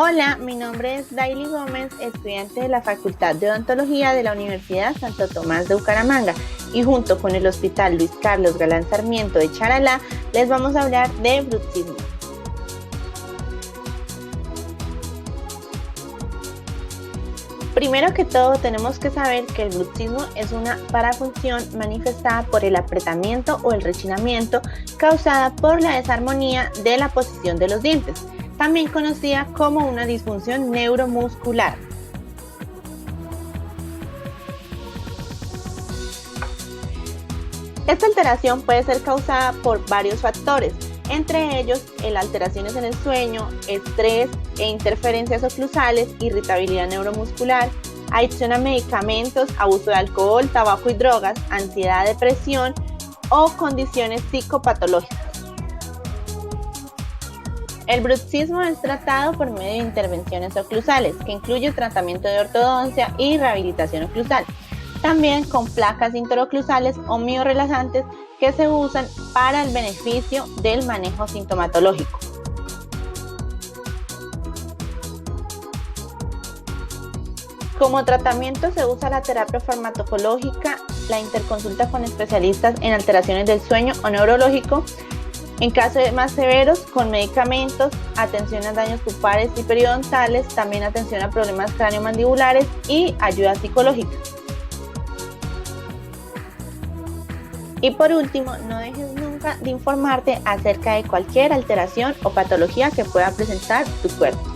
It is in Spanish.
Hola, mi nombre es Daily Gómez, estudiante de la Facultad de Odontología de la Universidad Santo Tomás de Bucaramanga, y junto con el Hospital Luis Carlos Galán Sarmiento de Charalá les vamos a hablar de bruxismo. Primero que todo, tenemos que saber que el bruxismo es una parafunción manifestada por el apretamiento o el rechinamiento causada por la desarmonía de la posición de los dientes, también conocida como una disfunción neuromuscular. Esta alteración puede ser causada por varios factores, entre ellos alteraciones en el sueño, estrés e interferencias oclusales, irritabilidad neuromuscular, adicción a medicamentos, abuso de alcohol, tabaco y drogas, ansiedad, depresión o condiciones psicopatológicas. El bruxismo es tratado por medio de intervenciones oclusales, que incluye el tratamiento de ortodoncia y rehabilitación oclusal, también con placas interoclusales o miorelajantes que se usan para el beneficio del manejo sintomatológico. Como tratamiento se usa la terapia farmacológica, la interconsulta con especialistas en alteraciones del sueño o neurológico, en casos más severos con medicamentos, atención a daños pupares y periodontales, también atención a problemas craneomandibulares y ayuda psicológica. Y por último, no dejes nunca de informarte acerca de cualquier alteración o patología que pueda presentar tu cuerpo.